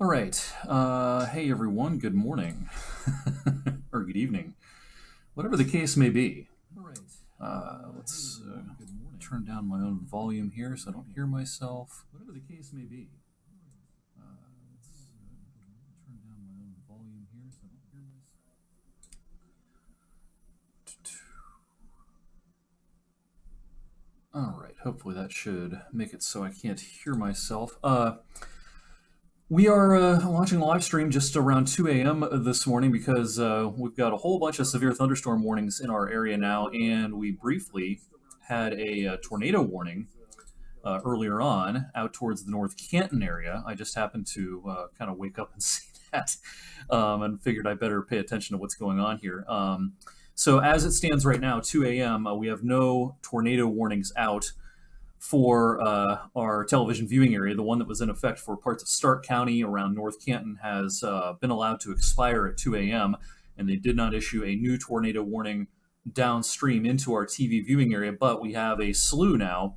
All right. Hey, everyone. Good morning. Or good evening. Whatever the case may be. All right. Let's turn down my own volume here so I don't hear myself. Whatever the case may be. Let's turn down my own volume here so I don't hear myself. All right. Hopefully that should make it so I can't hear myself. We are launching a live stream just around 2 a.m. this morning because we've got a whole bunch of severe thunderstorm warnings in our area now, and we briefly had a tornado warning earlier on out towards the North Canton area. I just happened to kind of wake up and see that and figured I better pay attention to what's going on here. So as it stands right now, 2 a.m., we have no tornado warnings out for our television viewing area. The one that was in effect for parts of Stark County around North Canton has been allowed to expire at 2 a.m., and they did not issue a new tornado warning downstream into our TV viewing area, but we have a slew now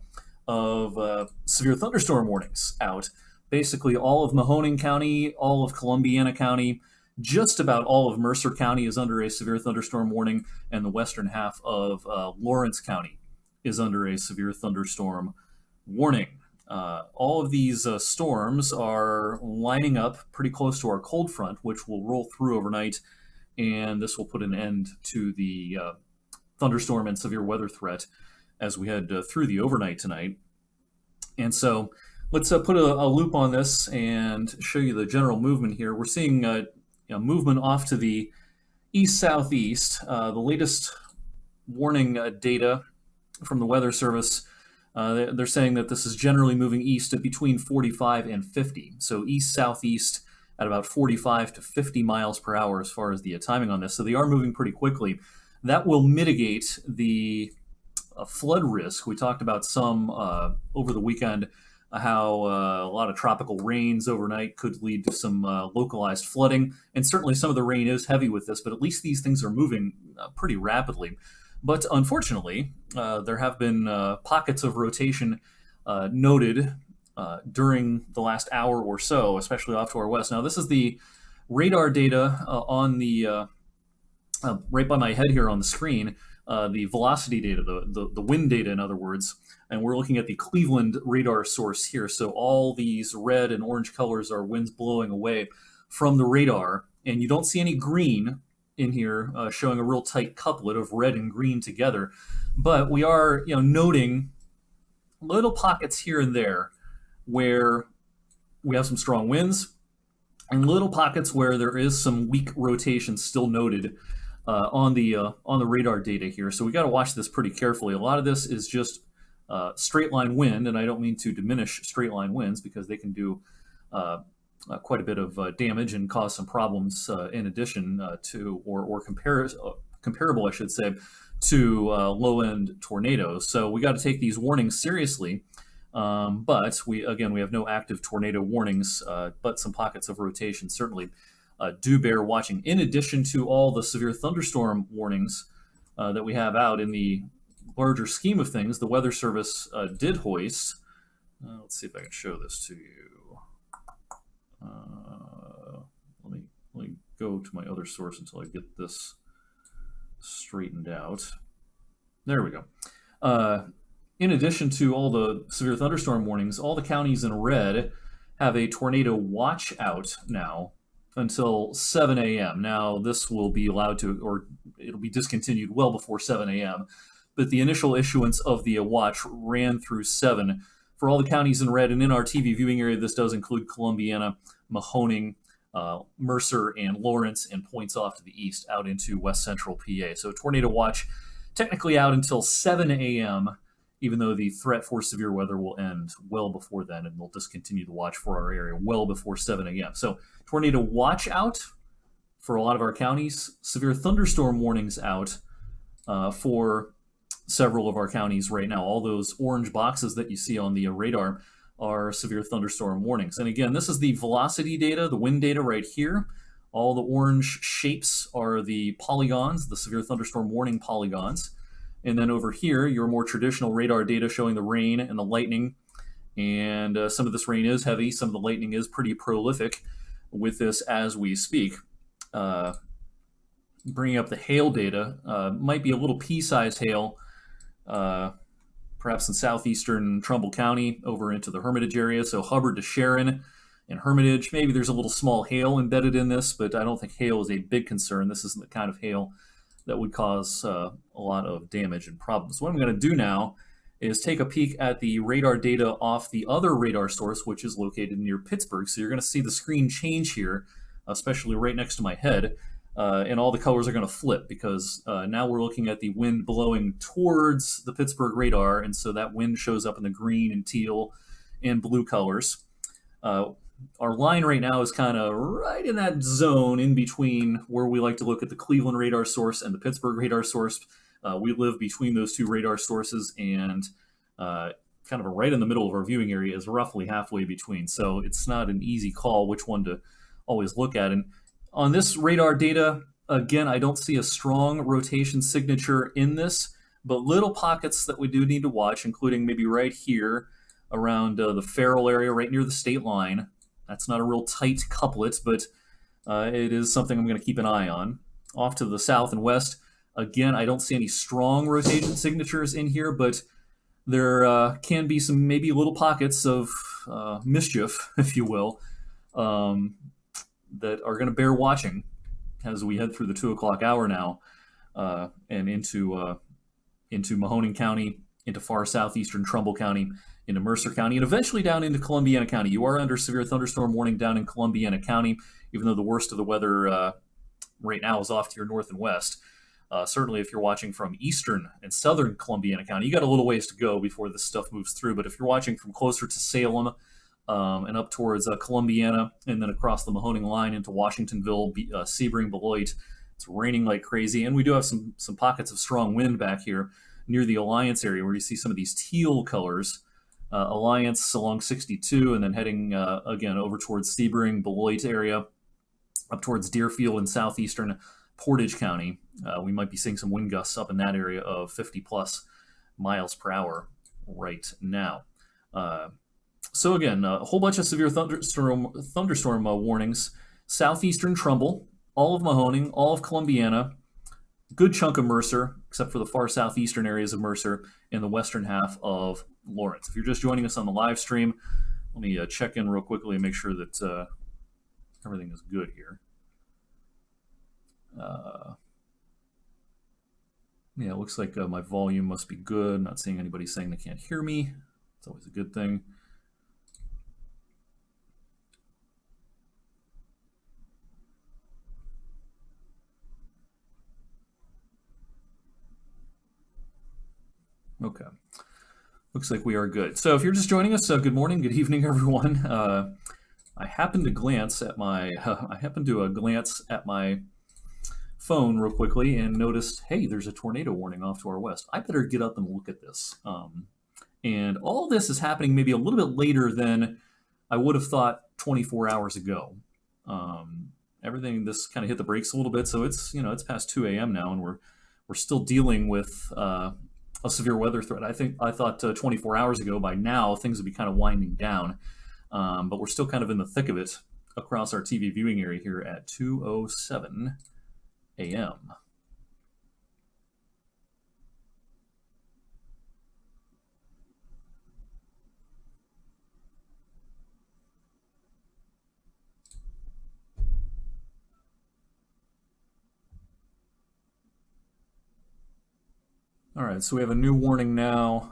of severe thunderstorm warnings out. Basically, all of Mahoning County, all of Columbiana County, just about all of Mercer County is under a severe thunderstorm warning, and the western half of Lawrence County is under a severe thunderstorm warning. All of these storms are lining up pretty close to our cold front, which will roll through overnight, and this will put an end to the thunderstorm and severe weather threat as we head through the overnight tonight. And so let's put a loop on this and show you the general movement here. We're seeing movement off to the east-southeast. The latest warning data from the Weather Service, they're saying that this is generally moving east at between 45 and 50. So east-southeast at about 45 to 50 miles per hour as far as the timing on this. So they are moving pretty quickly. That will mitigate the flood risk. We talked about some over the weekend, how a lot of tropical rains overnight could lead to some localized flooding. And certainly some of the rain is heavy with this, but at least these things are moving pretty rapidly. But unfortunately, there have been pockets of rotation noted during the last hour or so, especially off to our west. Now, this is the radar data on the right by my head here on the screen, the velocity data, the wind data, in other words. And we're looking at the Cleveland radar source here. So all these red and orange colors are winds blowing away from the radar. And you don't see any green in here showing a real tight couplet of red and green together. But we are noting little pockets here and there where we have some strong winds and little pockets where there is some weak rotation still noted on the radar data here. So we got to watch this pretty carefully. A lot of this is just straight line wind, and I don't mean to diminish straight line winds because they can do quite a bit of damage and cause some problems in addition to, or comparable, I should say, to low-end tornadoes. So we got to take these warnings seriously. But we have no active tornado warnings, but some pockets of rotation certainly do bear watching. In addition to all the severe thunderstorm warnings that we have out in the larger scheme of things, the Weather Service did hoist. Let's see if I can show this to you. Let me go to my other source until I get this straightened out. There we go. In addition to all the severe thunderstorm warnings, all the counties in red have a tornado watch out now until 7 a.m. Now, this will be allowed to, or it'll be discontinued well before 7 a.m., but the initial issuance of the watch ran through 7 for all the counties in red. And in our TV viewing area, this does include Columbiana, Mahoning, Mercer, and Lawrence, and points off to the east out into west central PA. So tornado watch technically out until 7 a.m., even though the threat for severe weather will end well before then, and they'll discontinue the watch for our area well before 7 a.m. So tornado watch out for a lot of our counties, severe thunderstorm warnings out for several of our counties right now. All those orange boxes that you see on the radar are severe thunderstorm warnings. And again, this is the velocity data, the wind data right here. All the orange shapes are the polygons, the severe thunderstorm warning polygons. And then over here, your more traditional radar data showing the rain and the lightning. And some of this rain is heavy. Some of the lightning is pretty prolific. with this as we speak. Bringing up the hail data, might be a little pea-sized hail, perhaps in southeastern Trumbull County over into the Hermitage area. So Hubbard to Sharon and Hermitage. Maybe there's a little small hail embedded in this, but I don't think hail is a big concern. This isn't the kind of hail that would cause a lot of damage and problems. What I'm going to do now is take a peek at the radar data off the other radar source, which is located near Pittsburgh. So you're going to see the screen change here, especially right next to my head. And all the colors are going to flip because now we're looking at the wind blowing towards the Pittsburgh radar, and so that wind shows up in the green and teal and blue colors. Our line right now is kind of right in that zone in between where we like to look at the Cleveland radar source and the Pittsburgh radar source. We live between those two radar sources, and kind of right in the middle of our viewing area is roughly halfway between. So it's not an easy call which one to always look at. And on this radar data, again, I don't see a strong rotation signature in this, but little pockets that we do need to watch, including maybe right here around the Farrell area, right near the state line. That's not a real tight couplet, but it is something I'm going to keep an eye on. Off to the south and west, again, I don't see any strong rotation signatures in here, but there can be some maybe little pockets of mischief, if you will, that are going to bear watching as we head through the 2 o'clock hour now and into Mahoning County, into far southeastern Trumbull County, into Mercer County, and eventually down into Columbiana County. You are under severe thunderstorm warning down in Columbiana County, even though the worst of the weather right now is off to your north and west. Certainly if you're watching from eastern and southern Columbiana County, you got a little ways to go before this stuff moves through. But if you're watching from closer to Salem and up towards Columbiana and then across the Mahoning line into Washingtonville, Sebring, Beloit, it's raining like crazy. And we do have some pockets of strong wind back here near the Alliance area where you see some of these teal colors. Alliance along 62 and then heading again over towards Sebring, Beloit area, up towards Deerfield in southeastern Portage County. We might be seeing some wind gusts up in that area of 50 plus miles per hour right now. So again, a whole bunch of severe thunderstorm warnings. Southeastern Trumbull, all of Mahoning, all of Columbiana, good chunk of Mercer, except for the far southeastern areas of Mercer and the western half of Lawrence. If you're just joining us on the live stream, let me check in real quickly and make sure that everything is good here. Yeah, it looks like my volume must be good. I'm not seeing anybody saying they can't hear me. It's always a good thing. Okay. Looks like we are good. So if you're just joining us, good morning, good evening, everyone. I happened to glance at my phone real quickly and noticed, hey, there's a tornado warning off to our west. I better get up and look at this. And all this is happening maybe a little bit later than I would have thought 24 hours ago. Everything this kind of hit the brakes a little bit, so it's it's past 2 a.m. now, and we're still dealing with a severe weather threat. I thought 24 hours ago by now things would be kind of winding down, but we're still kind of in the thick of it across our TV viewing area here at 2:07 a.m. All right, so we have a new warning now.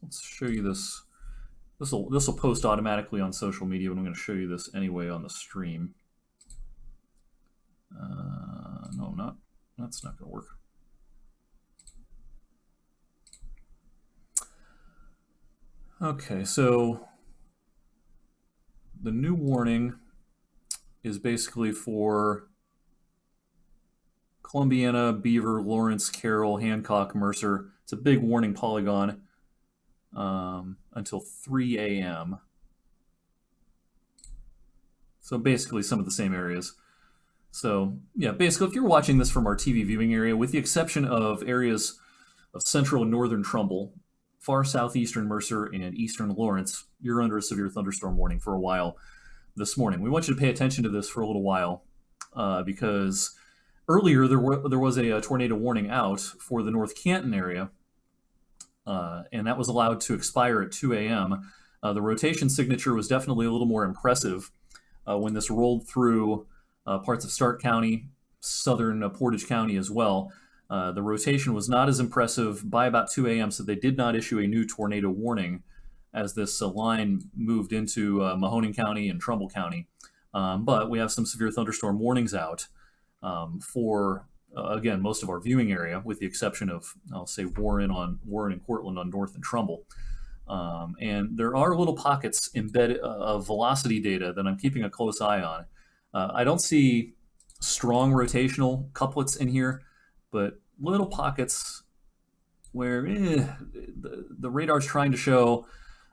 Let's show you this. This will post automatically on social media, but I'm going to show you this anyway on the stream. No, not. That's not going to work. Okay, so the new warning is basically for Columbiana, Beaver, Lawrence, Carroll, Hancock, Mercer. It's a big warning polygon until 3 a.m. So basically some of the same areas. So yeah, basically if you're watching this from our TV viewing area, with the exception of areas of central and northern Trumbull, far southeastern Mercer, and eastern Lawrence, you're under a severe thunderstorm warning for a while this morning. We want you to pay attention to this for a little while because earlier there was a tornado warning out for the North Canton area, and that was allowed to expire at 2 a.m. The rotation signature was definitely a little more impressive when this rolled through parts of Stark County, southern Portage County as well. The rotation was not as impressive by about 2 a.m., so they did not issue a new tornado warning as this line moved into Mahoning County and Trumbull County. But we have some severe thunderstorm warnings out for, again, most of our viewing area, with the exception of, I'll say, Warren and Cortland on North and Trumbull. And there are little pockets embedded of velocity data that I'm keeping a close eye on. I don't see strong rotational couplets in here, but little pockets where the radar's trying to show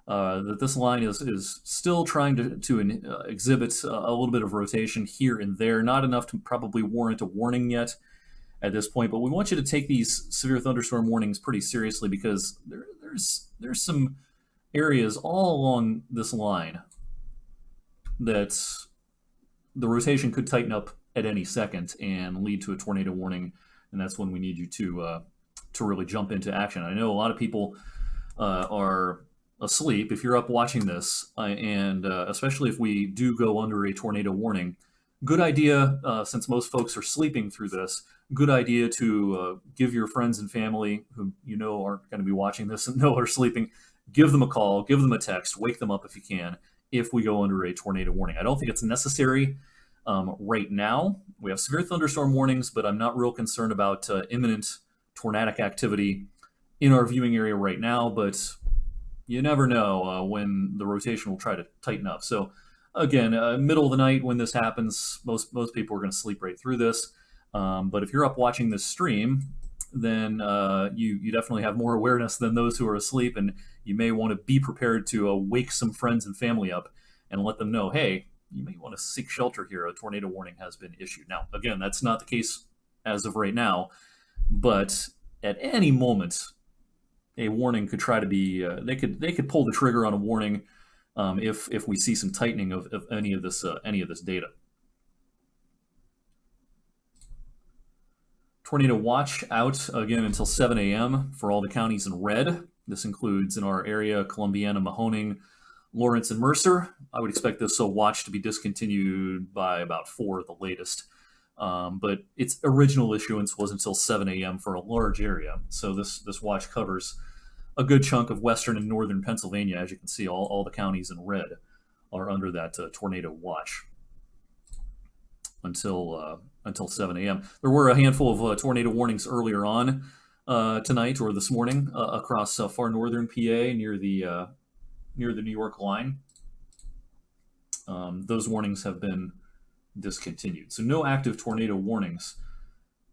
that this line is still trying to exhibit a little bit of rotation here and there, not enough to probably warrant a warning yet at this point. But we want you to take these severe thunderstorm warnings pretty seriously, because there's some areas all along this line that the rotation could tighten up at any second and lead to a tornado warning, and that's when we need you to really jump into action. I know a lot of people are asleep. If you're up watching this, and especially if we do go under a tornado warning, good idea, since most folks are sleeping through this, good idea to give your friends and family who you know aren't going to be watching this and know are sleeping, give them a call, give them a text, wake them up if you can, if we go under a tornado warning. I don't think it's necessary right now. We have severe thunderstorm warnings, but I'm not real concerned about imminent tornadic activity in our viewing area right now, but you never know when the rotation will try to tighten up. So again, middle of the night when this happens, most people are going to sleep right through this. But if you're up watching this stream, then you definitely have more awareness than those who are asleep, and you may want to be prepared to wake some friends and family up and let them know, hey, you may want to seek shelter here. A tornado warning has been issued. Now, again, that's not the case as of right now, but at any moment, a warning could try to be. They could pull the trigger on a warning if we see some tightening of any of this data. Tornado watch out again until 7 a.m. for all the counties in red. This includes in our area Columbiana, Mahoning, Lawrence, and Mercer. I would expect this watch to be discontinued by about 4 at the latest. But its original issuance was until 7 a.m. for a large area. So this watch covers a good chunk of western and northern Pennsylvania. As you can see, all the counties in red are under that tornado watch until 7 a.m. There were a handful of tornado warnings earlier on tonight or this morning across far northern PA near the New York line. Those warnings have been discontinued. So no active tornado warnings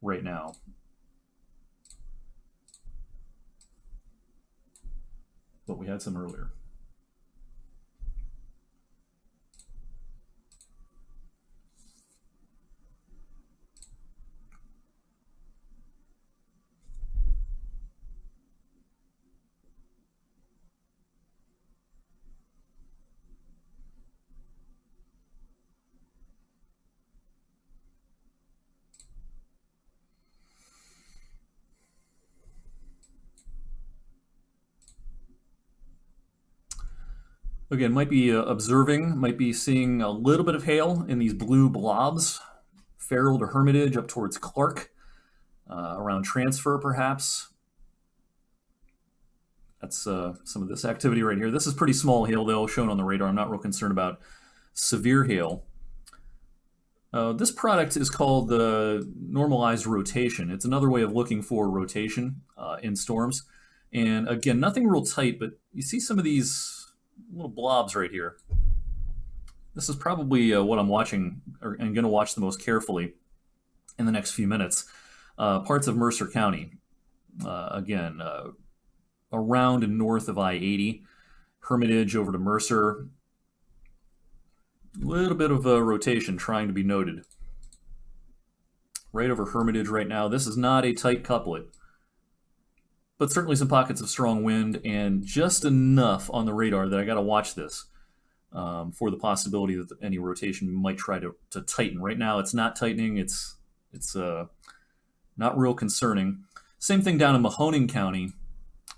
right now. But we had some earlier. Again, might be observing, might be seeing a little bit of hail in these blue blobs, Farrell to Hermitage up towards Clark, around Transfer perhaps. That's some of this activity right here. This is pretty small hail though, shown on the radar. I'm not real concerned about severe hail. This product is called normalized rotation. It's another way of looking for rotation in storms. And again, nothing real tight, but you see some of these little blobs right here. This is probably what I'm watching and going to watch the most carefully in the next few minutes. Parts of Mercer County, again, around and north of I-80, Hermitage over to Mercer. A little bit of a rotation trying to be noted. Right over Hermitage right now. This is not a tight couplet. but certainly some pockets of strong wind and just enough on the radar that I got to watch this for the possibility that any rotation might try to tighten. Right now, it's not tightening. It's not real concerning. Same thing down in Mahoning County.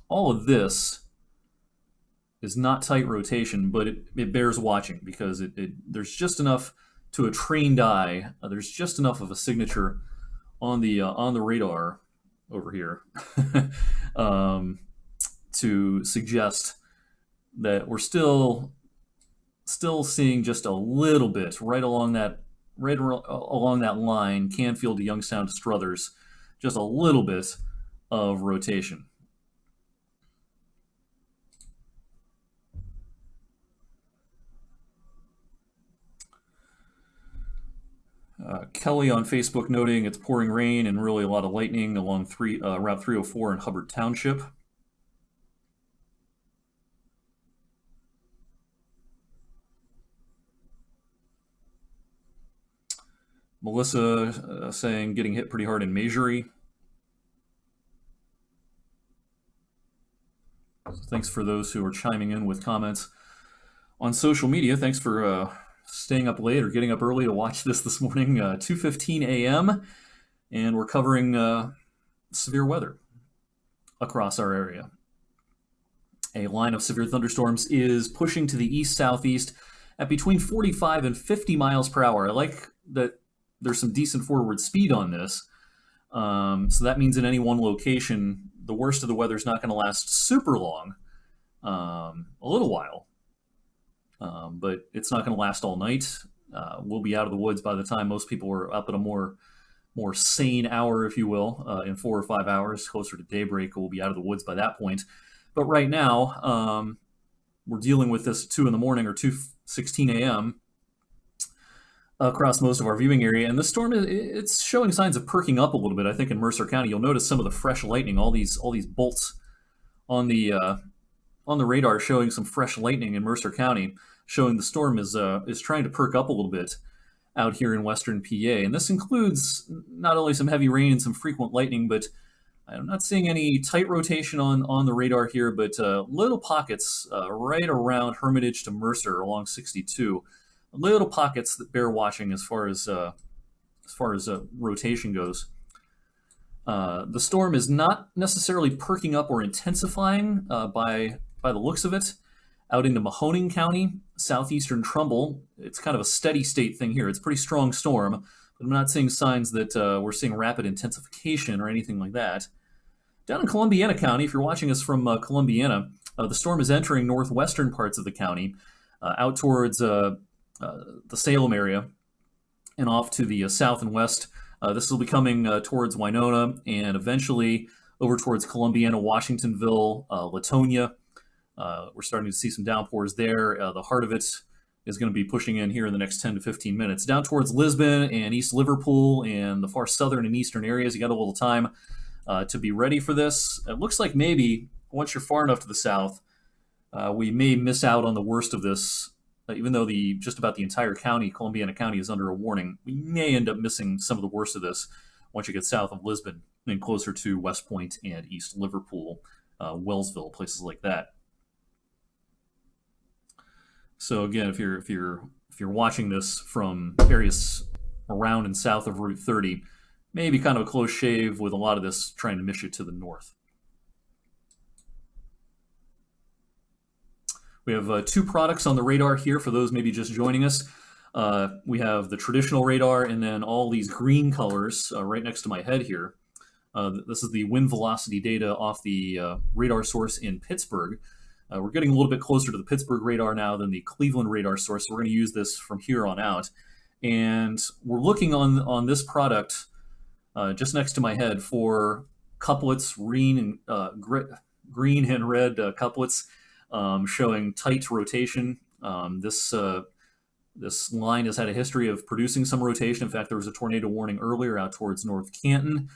All of this is not tight rotation, but it bears watching because there's just enough to a trained eye. There's just enough of a signature on the radar over here to suggest that we're still seeing just a little bit along that line, Canfield to Youngstown to Struthers, just a little bit of rotation. Kelly on Facebook noting it's pouring rain and really a lot of lightning along Route 304 in Hubbard Township. Melissa saying getting hit pretty hard in Masury. So thanks for those who are chiming in with comments on social media. Thanks for staying up late or getting up early to watch this morning, 2:15 a.m. And we're covering severe weather across our area. A line of severe thunderstorms is pushing to the east-southeast at between 45 and 50 miles per hour. I like that there's some decent forward speed on this. So that means in any one location, the worst of the weather is not going to last super long, a little while. But it's not going to last all night. We'll be out of the woods by the time most people are up at a more sane hour, if you will, in 4 or 5 hours, closer to daybreak. We'll be out of the woods by that point. But right now, we're dealing with this at 2 in the morning or 2:16 a.m. across most of our viewing area. And the storm, it's showing signs of perking up a little bit. I think in Mercer County, you'll notice some of the fresh lightning, all these bolts on the radar showing some fresh lightning in Mercer County, showing the storm is trying to perk up a little bit out here in western PA. And this includes not only some heavy rain and some frequent lightning, but I'm not seeing any tight rotation on the radar here, but little pockets right around Hermitage to Mercer along 62. Little pockets that bear watching as far as rotation goes. The storm is not necessarily perking up or intensifying by the looks of it. Out into Mahoning County, southeastern Trumbull, it's kind of a steady state thing here. It's a pretty strong storm, but I'm not seeing signs that we're seeing rapid intensification or anything like that. Down in Columbiana County, if you're watching us from Columbiana, the storm is entering northwestern parts of the county, out towards the Salem area and off to the south and west. This will be coming towards Winona and eventually over towards Columbiana, Washingtonville, Latonia. We're starting to see some downpours there. The heart of it is going to be pushing in here in the next 10 to 15 minutes. Down towards Lisbon and East Liverpool and the far southern and eastern areas, you got a little time to be ready for this. It looks like maybe once you're far enough to the south, we may miss out on the worst of this. Even though just about the entire county, Columbiana County, is under a warning, we may end up missing some of the worst of this once you get south of Lisbon and closer to West Point and East Liverpool, Wellsville, places like that. So again, if you're watching this from areas around and south of Route 30, maybe kind of a close shave with a lot of this trying to miss you to the north. We have 2 products on the radar here for those maybe just joining us. We have the traditional radar and then all these green colors right next to my head here. This is the wind velocity data off the radar source in Pittsburgh. We're getting a little bit closer to the Pittsburgh radar now than the Cleveland radar source, so we're going to use this from here on out. And we're looking on this product just next to my head for couplets, green and red couplets. Showing tight rotation. This line has had a history of producing some rotation. In fact, there was a tornado warning earlier out towards North Canton.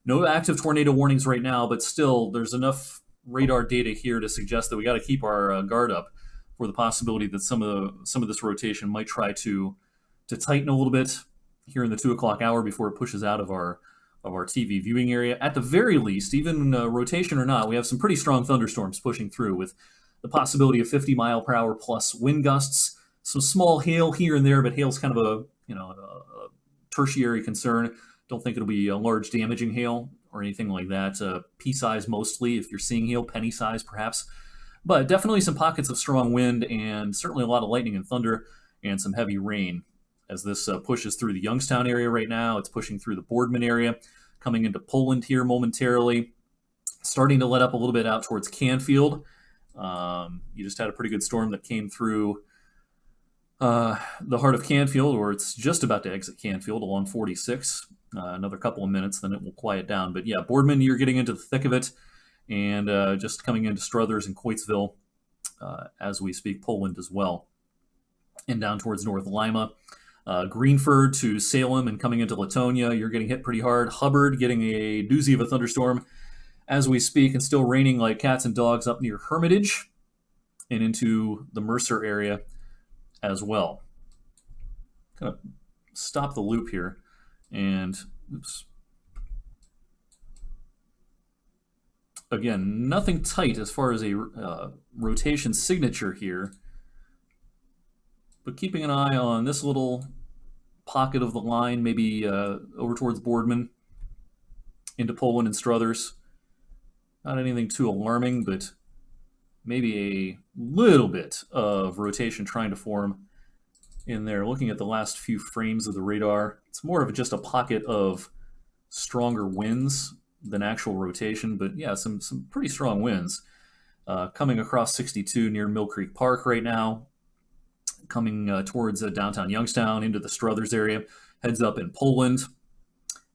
No active tornado warnings right now, but still there's enough radar data here to suggest that we got to keep our guard up for the possibility that some of this rotation might try to tighten a little bit here in the 2 o'clock hour before it pushes out of our of our TV viewing area. At the very least, even rotation or not, we have some pretty strong thunderstorms pushing through with the possibility of 50-mile-per-hour plus wind gusts. Some small hail here and there, but hail's kind of a tertiary concern. Don't think it'll be a large damaging hail or anything like that. Pea size mostly, if you're seeing hail, penny size perhaps. But definitely some pockets of strong wind and certainly a lot of lightning and thunder and some heavy rain. As this pushes through the Youngstown area right now, it's pushing through the Boardman area, coming into Poland here momentarily, starting to let up a little bit out towards Canfield. You just had a pretty good storm that came through the heart of Canfield, or it's just about to exit Canfield along 46. Another couple of minutes, then it will quiet down. But yeah, Boardman, you're getting into the thick of it, and just coming into Struthers and Coatesville as we speak, Poland as well, and down towards North Lima. Greenford to Salem and coming into Latonia, you're getting hit pretty hard. Hubbard getting a doozy of a thunderstorm as we speak, and still raining like cats and dogs up near Hermitage and into the Mercer area as well. Kind of stop the loop here, and oops. Again, nothing tight as far as a rotation signature here, but keeping an eye on this little pocket of the line, maybe over towards Boardman, into Poland and Struthers. Not anything too alarming, but maybe a little bit of rotation trying to form in there. Looking at the last few frames of the radar, it's more of just a pocket of stronger winds than actual rotation, but yeah, some pretty strong winds. Coming across 62 near Mill Creek Park right now, coming towards downtown Youngstown into the Struthers area, heads up in Poland,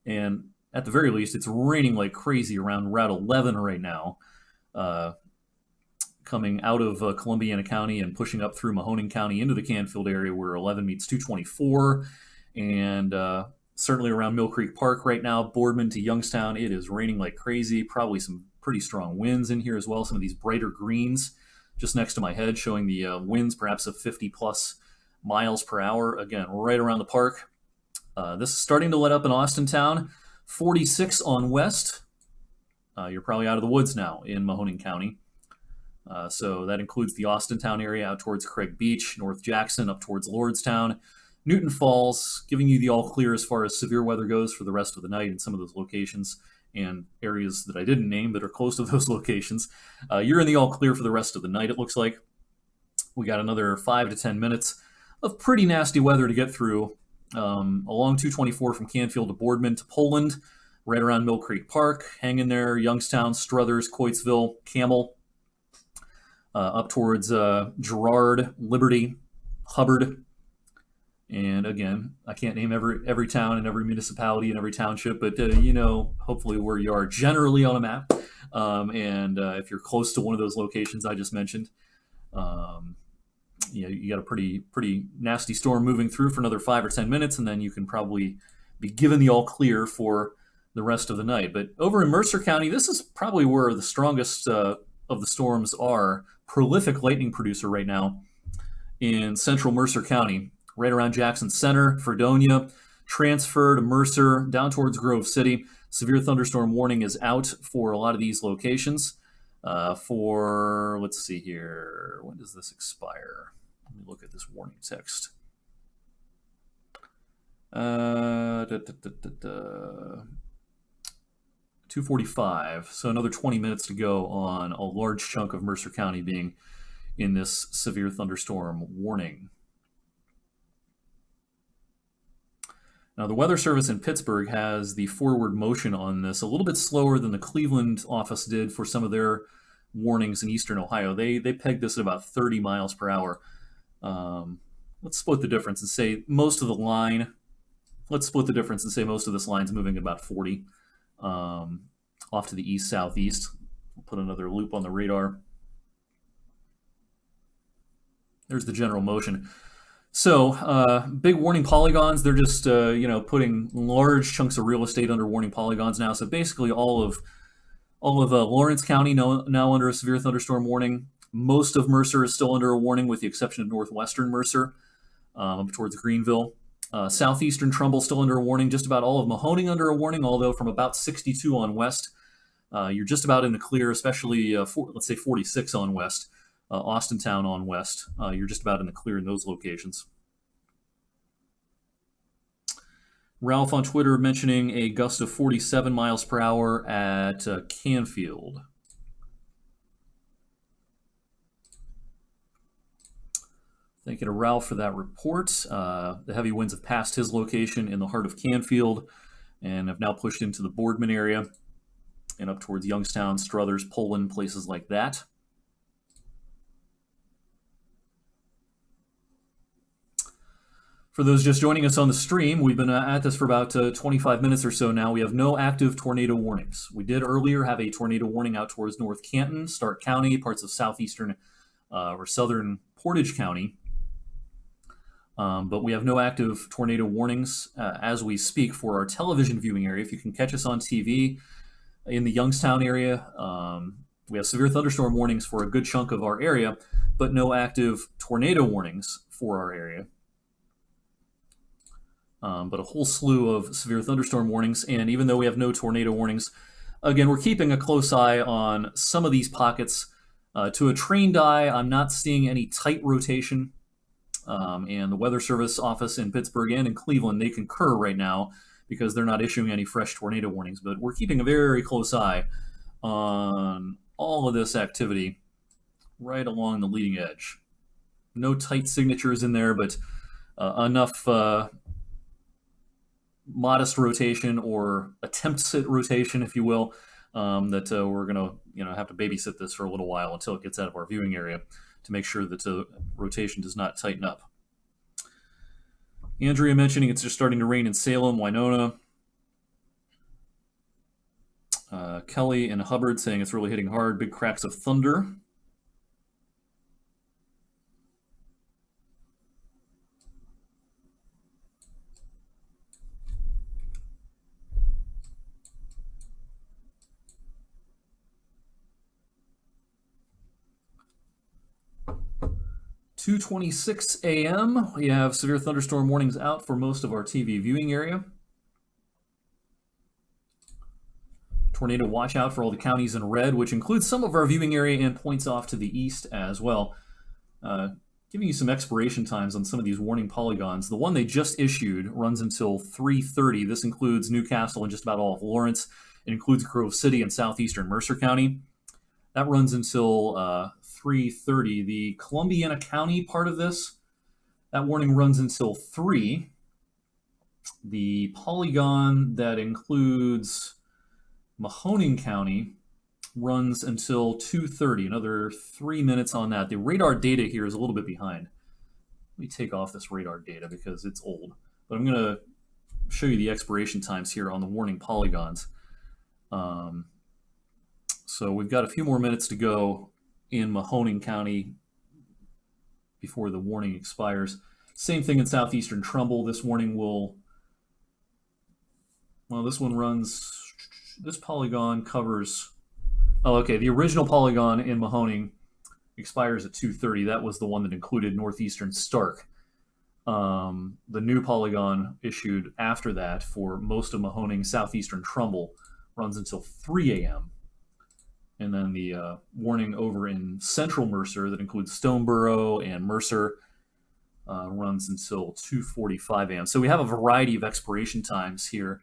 and at the very least, it's raining like crazy around Route 11 right now, coming out of Columbiana County and pushing up through Mahoning County into the Canfield area where 11 meets 224, and certainly around Mill Creek Park right now, Boardman to Youngstown, it is raining like crazy. Probably some pretty strong winds in here as well. Some of these brighter greens just next to my head showing the winds perhaps of 50-plus miles per hour. Again, right around the park. This is starting to let up in Austintown. 46 on west. You're probably out of the woods now in Mahoning County. So that includes the Austintown area out towards Craig Beach, North Jackson, up towards Lordstown. Newton Falls, giving you the all clear as far as severe weather goes for the rest of the night in some of those locations and areas that I didn't name that are close to those locations. You're in the all clear for the rest of the night, it looks like. We got another 5 to 10 minutes of pretty nasty weather to get through along 224 from Canfield to Boardman to Poland, right around Mill Creek Park. Hang in there, Youngstown, Struthers, Coatesville, Camel, up towards Girard, Liberty, Hubbard. And again, I can't name every town and every municipality and every township, but you know, hopefully where you are generally on a map. And if you're close to one of those locations I just mentioned, you got a pretty nasty storm moving through for another 5 or 10 minutes, and then you can probably be given the all clear for the rest of the night. But over in Mercer County, this is probably where the strongest of the storms are. Prolific lightning producer right now in central Mercer County, right around Jackson Center, Fredonia, transfer to Mercer, down towards Grove City. Severe thunderstorm warning is out for a lot of these locations. Let's see here, when does this expire? Let me look at this warning text. 2:45, so another 20 minutes to go on a large chunk of Mercer County being in this severe thunderstorm warning. Now, the Weather Service in Pittsburgh has the forward motion on this a little bit slower than the Cleveland office did for some of their warnings in eastern Ohio. They pegged this at about 30 miles per hour. Let's split the difference and say most of the line. Let's split the difference and say most of this line's moving at about 40 off to the east-southeast. We'll put another loop on the radar. There's the general motion. So big warning polygons, they're just putting large chunks of real estate under warning polygons now. So basically all of Lawrence County now under a severe thunderstorm warning. Most of Mercer is still under a warning with the exception of northwestern Mercer up towards Greenville. Southeastern Trumbull still under a warning. Just about all of Mahoning under a warning, although from about 62 on west, you're just about in the clear, especially, let's say 46 on west, Austintown on west. You're just about in the clear in those locations. Ralph on Twitter mentioning a gust of 47 miles per hour at Canfield. Thank you to Ralph for that report. The heavy winds have passed his location in the heart of Canfield and have now pushed into the Boardman area and up towards Youngstown, Struthers, Poland, places like that. For those just joining us on the stream, we've been at this for about 25 minutes or so now. We have no active tornado warnings. We did earlier have a tornado warning out towards North Canton, Stark County, parts of southeastern or southern Portage County. But we have no active tornado warnings as we speak for our television viewing area. If you can catch us on TV in the Youngstown area, we have severe thunderstorm warnings for a good chunk of our area, but no active tornado warnings for our area. But a whole slew of severe thunderstorm warnings. And even though we have no tornado warnings, again, we're keeping a close eye on some of these pockets. To a trained eye, I'm not seeing any tight rotation. And the Weather Service office in Pittsburgh and in Cleveland, they concur right now because they're not issuing any fresh tornado warnings. But we're keeping a very close eye on all of this activity right along the leading edge. No tight signatures in there, but enough modest rotation or attempts at rotation, if you will, that we're going to have to babysit this for a little while until it gets out of our viewing area to make sure that the rotation does not tighten up. Andrea mentioning it's just starting to rain in Salem, Winona. Kelly and Hubbard saying it's really hitting hard, big cracks of thunder. (2:26 a.m.) We have severe thunderstorm warnings out for most of our TV viewing area. Tornado watch out for all the counties in red, which includes some of our viewing area and points off to the east as well. Giving you some expiration times on some of these warning polygons. The one they just issued runs until 3:30. This includes Newcastle and just about all of Lawrence. It includes Grove City and southeastern Mercer County. That runs until 3:30. The Columbiana County part of this, that warning runs until 3. The polygon that includes Mahoning County runs until 2:30. Another 3 minutes on that. The radar data here is a little bit behind. Let me take off this radar data because it's old. But I'm going to show you the expiration times here on the warning polygons. So we've got a few more minutes to go in Mahoning County before the warning expires. Same thing in southeastern Trumbull. This warning will, well, this one runs, this polygon covers, oh, okay, the original polygon in Mahoning expires at 2:30. That was the one that included northeastern Stark. The new polygon issued after that for most of Mahoning, southeastern Trumbull, runs until 3 a.m. And then the warning over in central Mercer that includes Stoneboro and Mercer runs until 2:45 a.m. So we have a variety of expiration times here,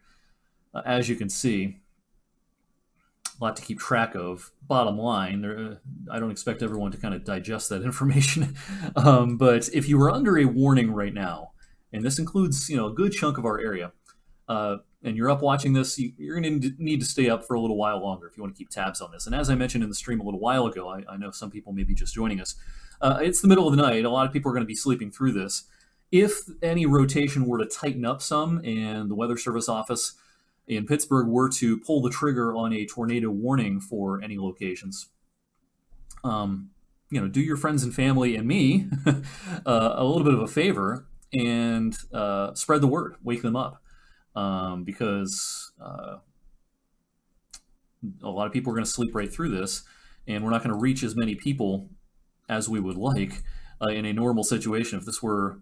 as you can see. A lot to keep track of. Bottom line, I don't expect everyone to kind of digest that information. But if you were under a warning right now, and this includes a good chunk of our area, and you're up watching this, you're going to need to stay up for a little while longer if you want to keep tabs on this. And as I mentioned in the stream a little while ago, I know some people may be just joining us. It's the middle of the night. A lot of people are going to be sleeping through this. If any rotation were to tighten up some and the Weather Service office in Pittsburgh were to pull the trigger on a tornado warning for any locations, do your friends and family and me a little bit of a favor and spread the word, wake them up. Because a lot of people are going to sleep right through this, and we're not going to reach as many people as we would like in a normal situation. If this were,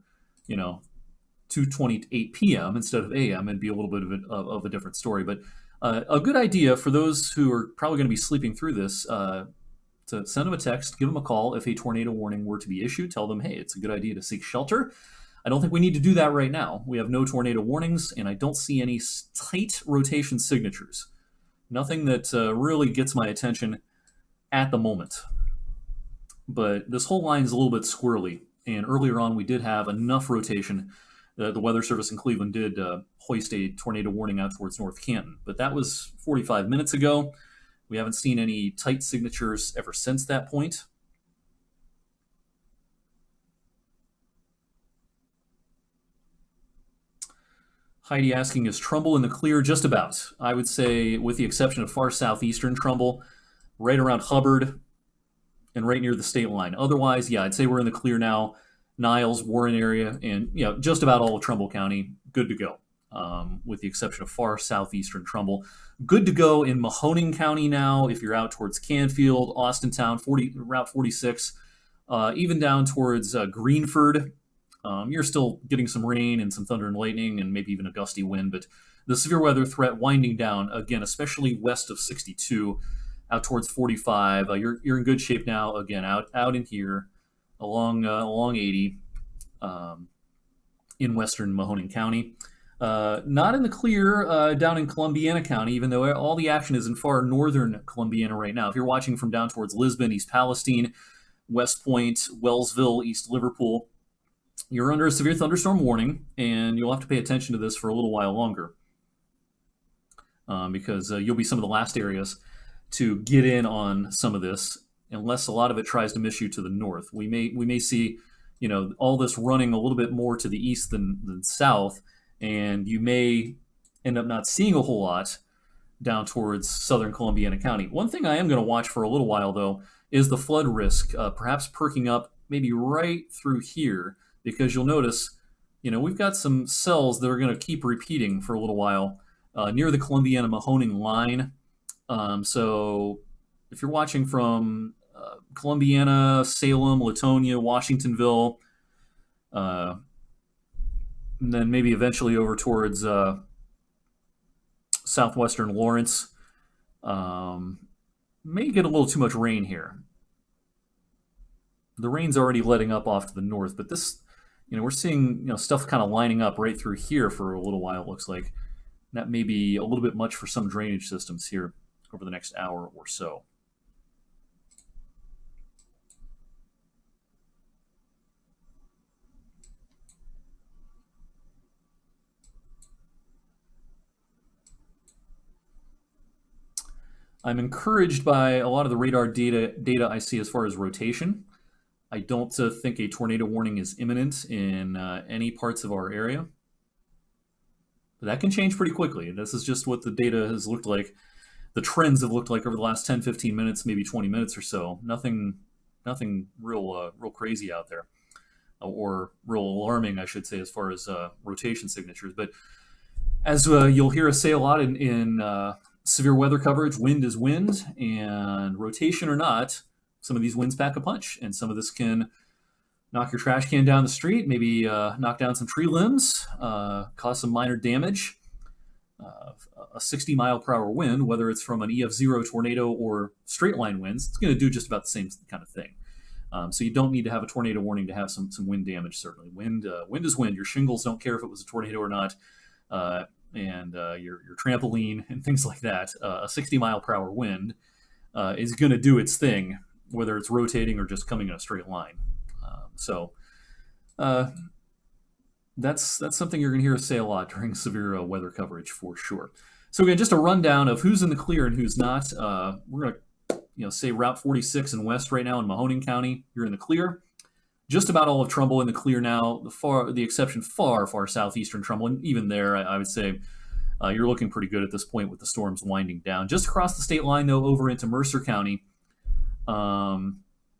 2:28 p.m. instead of a.m. and be a little bit of a different story. But a good idea for those who are probably going to be sleeping through this, to send them a text, give them a call if a tornado warning were to be issued. Tell them, hey, it's a good idea to seek shelter. I don't think we need to do that right now. We have no tornado warnings, and I don't see any tight rotation signatures. Nothing that really gets my attention at the moment. But this whole line is a little bit squirrely, and earlier on we did have enough rotation. The Weather Service in Cleveland did hoist a tornado warning out towards North Canton, but that was 45 minutes ago. We haven't seen any tight signatures ever since that point. Heidi asking, is Trumbull in the clear? Just about. I would say, with the exception of far southeastern Trumbull, right around Hubbard and right near the state line. Otherwise, yeah, I'd say we're in the clear now. Niles, Warren area, and just about all of Trumbull County, good to go, with the exception of far southeastern Trumbull. Good to go in Mahoning County now if you're out towards Canfield, Austintown, Route 46, even down towards Greenford. You're still getting some rain and some thunder and lightning and maybe even a gusty wind, but the severe weather threat winding down, again, especially west of 62, out towards 45. You're in good shape now, again, out in here, along 80 in western Mahoning County. Not in the clear down in Columbiana County, even though all the action is in far northern Columbiana right now. If you're watching from down towards Lisbon, East Palestine, West Point, Wellsville, East Liverpool, you're under a severe thunderstorm warning, and you'll have to pay attention to this for a little while longer, because you'll be some of the last areas to get in on some of this, unless a lot of it tries to miss you to the north. We may see, all this running a little bit more to the east than south, and you may end up not seeing a whole lot down towards southern Columbiana County. One thing I am going to watch for a little while, though, is the flood risk, perhaps perking up maybe right through here, because you'll notice, we've got some cells that are going to keep repeating for a little while near the Columbiana-Mahoning line. So if you're watching from Columbiana, Salem, Latonia, Washingtonville, and then maybe eventually over towards southwestern Lawrence, may get a little too much rain here. The rain's already letting up off to the north, but this, we're seeing stuff kind of lining up right through here for a little while, it looks like. That may be a little bit much for some drainage systems here over the next hour or so. I'm encouraged by a lot of the radar data I see as far as rotation. I don't think a tornado warning is imminent in any parts of our area. But that can change pretty quickly. This is just what the data has looked like. The trends have looked like over the last 10, 15 minutes, maybe 20 minutes or so. Nothing real crazy out there, or real alarming, I should say, as far as rotation signatures. But as you'll hear us say a lot in severe weather coverage, wind is wind, and rotation or not, some of these winds pack a punch, and some of this can knock your trash can down the street, maybe knock down some tree limbs, cause some minor damage. A 60-mile-per-hour wind, whether it's from an EF0 tornado or straight line winds, it's going to do just about the same kind of thing. So you don't need to have a tornado warning to have some wind damage, certainly. Wind is wind. Your shingles don't care if it was a tornado or not, and your trampoline and things like that. A 60-mile-per-hour wind is going to do its thing, whether it's rotating or just coming in a straight line. That's something you're going to hear us say a lot during severe weather coverage for sure. So again, just a rundown of who's in the clear and who's not. We're going to say Route 46 and west right now in Mahoning County, you're in the clear. Just about all of Trumbull in the clear now. The exception far southeastern Trumbull, and even there, I would say you're looking pretty good at this point with the storms winding down. Just across the state line, though, over into Mercer County,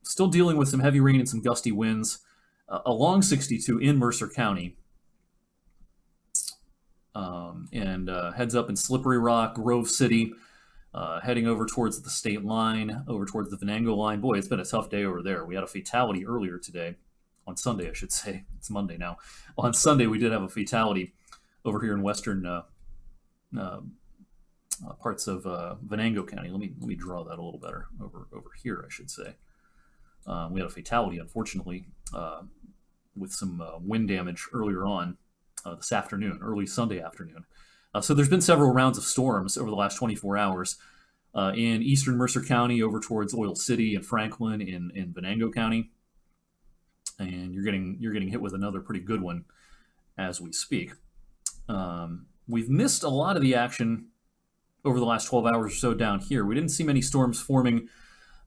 still dealing with some heavy rain and some gusty winds along 62 in Mercer County. And heads up in Slippery Rock, Grove City, heading over towards the state line, over towards the Venango line. Boy, it's been a tough day over there. We had a fatality earlier today on Sunday, I should say. It's Monday now. On Sunday, we did have a fatality over here in western uh, parts of Venango County. Let me draw that a little better over here, I should say. We had a fatality, unfortunately, with some wind damage earlier on this afternoon, early Sunday afternoon. So there's been several rounds of storms over the last 24 hours in eastern Mercer County, over towards Oil City and Franklin in Venango County, and you're getting hit with another pretty good one as we speak. We've missed a lot of the action over the last 12 hours or so down here. We didn't see many storms forming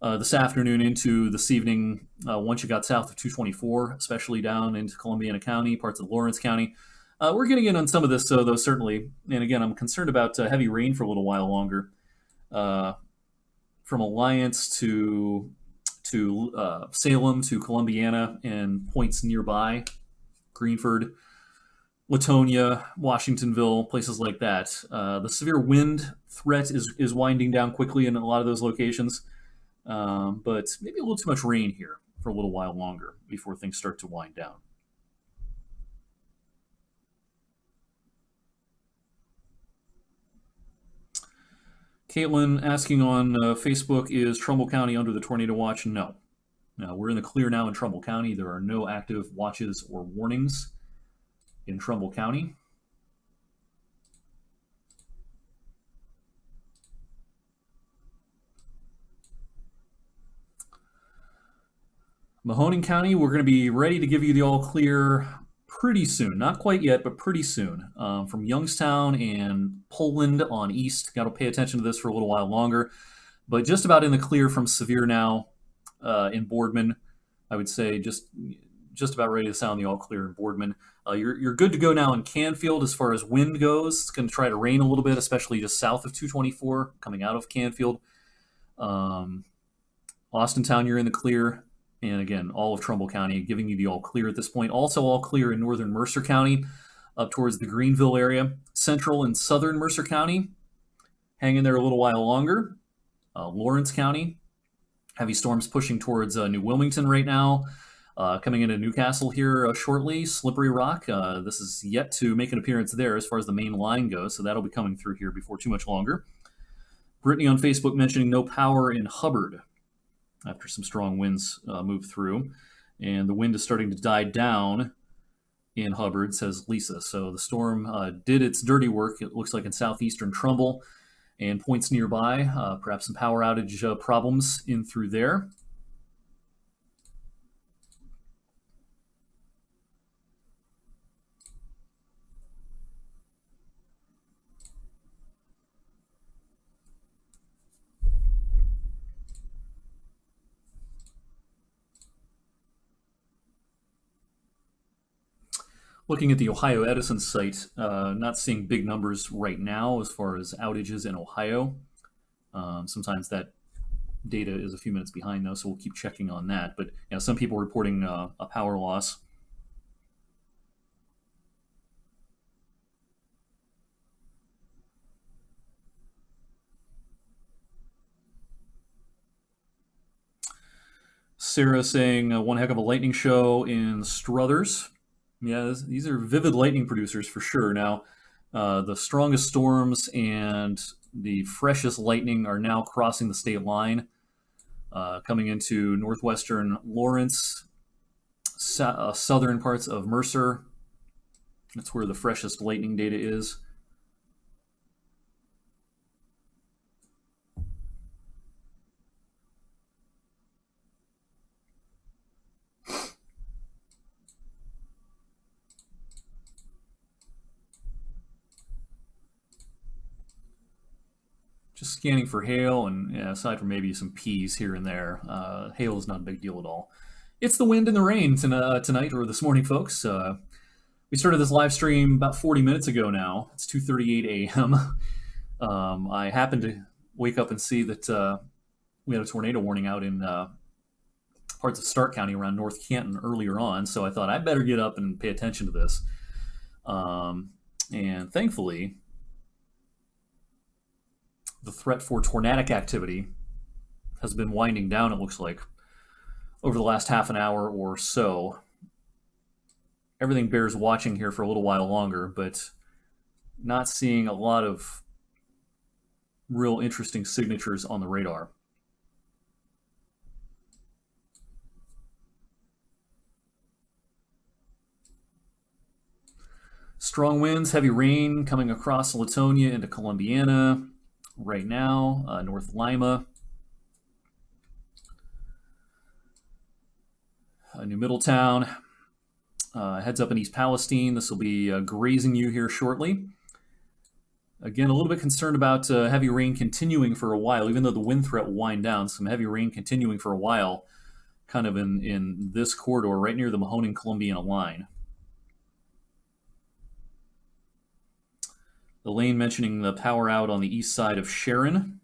this afternoon into this evening once you got south of 224, especially down into Columbiana County, parts of Lawrence County. We're getting in on some of this, though, certainly. And again, I'm concerned about heavy rain for a little while longer. From Alliance to Salem to Columbiana and points nearby, Greenford, Latonia, Washingtonville, places like that. The severe wind threat is winding down quickly in a lot of those locations, but maybe a little too much rain here for a little while longer before things start to wind down. Caitlin asking on Facebook, is Trumbull County under the tornado watch? No. No, we're in the clear now in Trumbull County. There are no active watches or warnings in Trumbull County. Mahoning County, we're going to be ready to give you the all clear pretty soon. Not quite yet, but pretty soon. From Youngstown and Poland on east. Got to pay attention to this for a little while longer. But just about in the clear from severe now in Boardman. I would say just about ready to sound the all clear in Boardman. You're good to go now in Canfield as far as wind goes. It's going to try to rain a little bit, especially just south of 224 coming out of Canfield. Austintown, you're in the clear. And again, all of Trumbull County giving you the all clear at this point. Also all clear in northern Mercer County up towards the Greenville area. Central and southern Mercer County, hang in there a little while longer. Lawrence County, heavy storms pushing towards New Wilmington right now. Coming into Newcastle here shortly. Slippery Rock, this is yet to make an appearance there as far as the main line goes, so that'll be coming through here before too much longer. Brittany on Facebook mentioning no power in Hubbard after some strong winds move through. And the wind is starting to die down in Hubbard, says Lisa. So the storm did its dirty work, it looks like, in southeastern Trumbull and points nearby. Perhaps some power outage problems in through there. Looking at the Ohio Edison site, not seeing big numbers right now as far as outages in Ohio. Sometimes that data is a few minutes behind, though, so we'll keep checking on that. But some people reporting a power loss. Sarah saying one heck of a lightning show in Struthers. Yeah, these are vivid lightning producers for sure. Now, the strongest storms and the freshest lightning are now crossing the state line, coming into northwestern Lawrence, southern parts of Mercer. That's where the freshest lightning data is. Just scanning for hail, and aside from maybe some peas here and there, hail is not a big deal at all. It's the wind and the rain tonight or this morning, folks. We started this live stream about 40 minutes ago now. It's 2:38 a.m. I happened to wake up and see that we had a tornado warning out in parts of Stark County around North Canton earlier on, so I thought I'd better get up and pay attention to this. And thankfully, the threat for tornadic activity has been winding down, it looks like, over the last half an hour or so. everything bears watching here for a little while longer, but not seeing a lot of real interesting signatures on the radar. Strong winds, heavy rain coming across Latonia into Columbiana right now, North Lima. New Middletown, heads up in East Palestine. This will be grazing you here shortly. Again, a little bit concerned about heavy rain continuing for a while, even though the wind threat will wind down. Some heavy rain continuing for a while, kind of in this corridor right near the Mahoning-Columbiana line. The lane mentioning the power out on the east side of Sharon.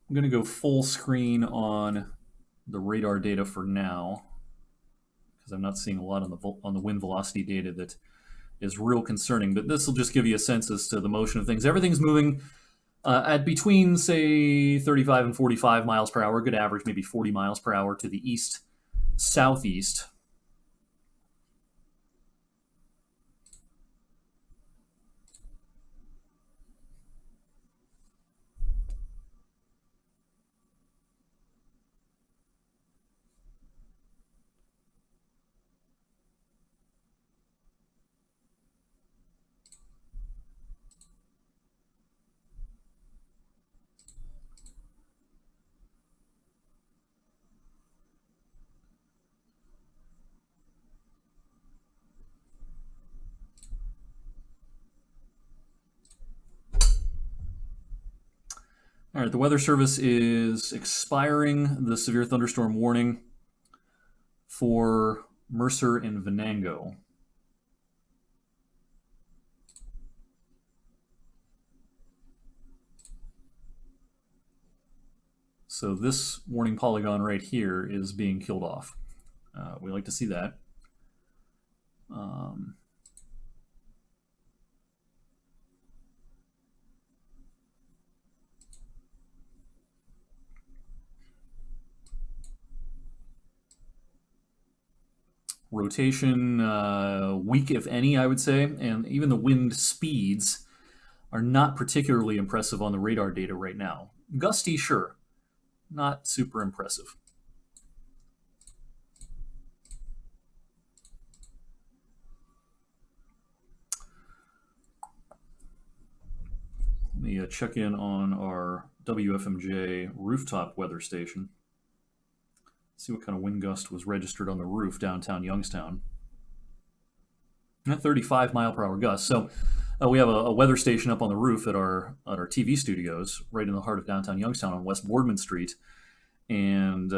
I'm going to go full screen on the radar data for now, because I'm not seeing a lot on the wind velocity data that is real concerning. But this will just give you a sense as to the motion of things. Everything's moving at between, say, 35 and 45 miles per hour, good average, maybe 40 miles per hour to the east-southeast. All right, the Weather Service is expiring the severe thunderstorm warning for Mercer and Venango. So this warning polygon right here is being killed off. We like to see that. Rotation, weak if any, I would say, and even the wind speeds are not particularly impressive on the radar data right now. Gusty, sure, not super impressive. Let me check in on our WFMJ rooftop weather station. See what kind of wind gust was registered on the roof downtown Youngstown. 35 mile per hour gust. So we have a weather station up on the roof at our TV studios right in the heart of downtown Youngstown on West Boardman Street, and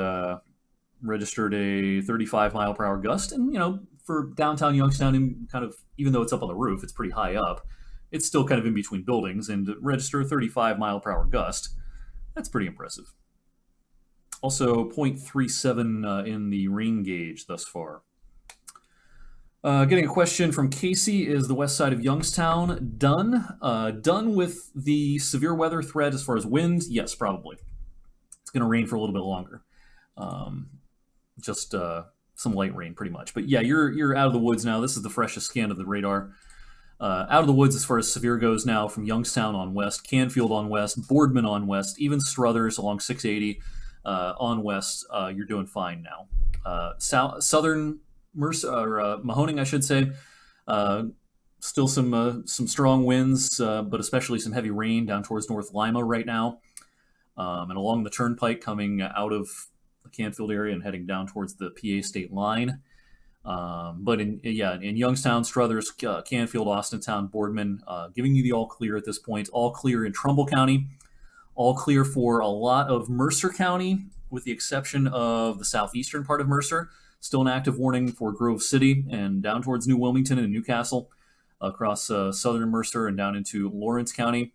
registered a 35 mile per hour gust. And you know, for downtown Youngstown, and kind of, even though it's up on the roof, it's pretty high up. It's still kind of in between buildings, and to register a 35 mile per hour gust, that's pretty impressive. Also 0.37 in the rain gauge thus far. Getting a question from Casey: is the west side of Youngstown done? Done with the severe weather threat as far as wind? Yes, probably. It's going to rain for a little bit longer. Just some light rain, pretty much. But yeah, you're out of the woods now. This is the freshest scan of the radar. Out of the woods as far as severe goes now, from Youngstown on west, Canfield on west, Boardman on west, even Struthers along 680 on west. You're doing fine now. Southern Mercer, or Mahoning, I should say, still some strong winds, but especially some heavy rain down towards North Lima right now, and along the turnpike coming out of the Canfield area and heading down towards the PA state line. But in Youngstown, Struthers, Canfield, Austintown, Boardman, giving you the all clear at this point. All clear in Trumbull County. All clear for a lot of Mercer County, with the exception of the southeastern part of Mercer. Still an active warning for Grove City and down towards New Wilmington and Newcastle, across southern Mercer and down into Lawrence County.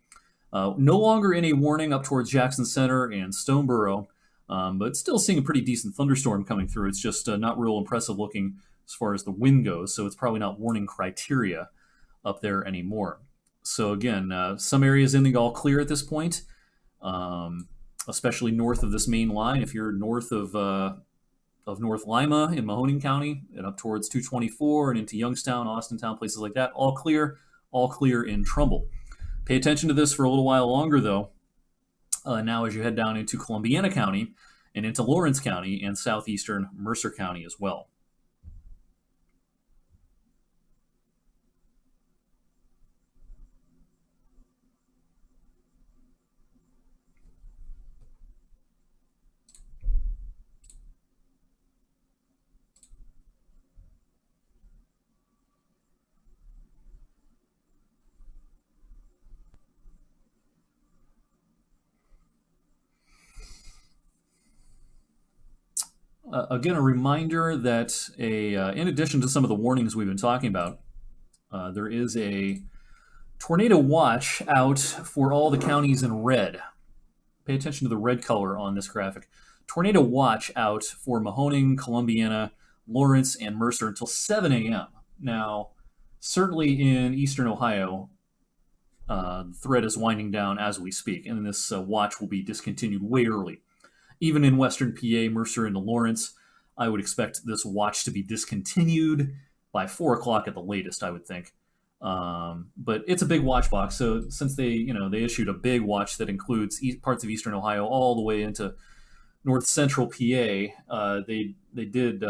No longer any warning up towards Jackson Center and Stoneboro, but still seeing a pretty decent thunderstorm coming through. It's just not real impressive looking as far as the wind goes, so it's probably not warning criteria up there anymore. So again, some areas in the all clear at this point, especially north of this main line. If you're north of North Lima in Mahoning County and up towards 224 and into Youngstown, Austintown, places like that, all clear in Trumbull. Pay attention to this for a little while longer, though, now as you head down into Columbiana County and into Lawrence County and southeastern Mercer County as well. Again, a reminder that in addition to some of the warnings we've been talking about, there is a tornado watch out for all the counties in red. Pay attention to the red color on this graphic. Tornado watch out for Mahoning, Columbiana, Lawrence, and Mercer until 7 a.m. Now, certainly in eastern Ohio, the threat is winding down as we speak, and this watch will be discontinued way early. Even in western PA, Mercer, and Lawrence, I would expect this watch to be discontinued by 4 o'clock at the latest, I would think. But it's a big watch box, so since they issued a big watch that includes parts of eastern Ohio all the way into north central PA, they did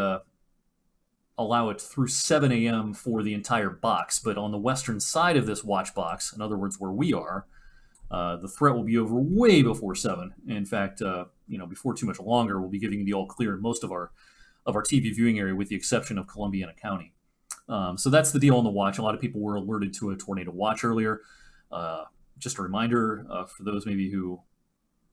allow it through 7 a.m. for the entire box. But on the western side of this watch box, in other words, where we are, the threat will be over way before 7. In fact, before too much longer, we'll be giving you the all clear in most of our TV viewing area, with the exception of Columbiana County. So that's the deal on the watch. A lot of people were alerted to a tornado watch earlier. Just a reminder for those maybe who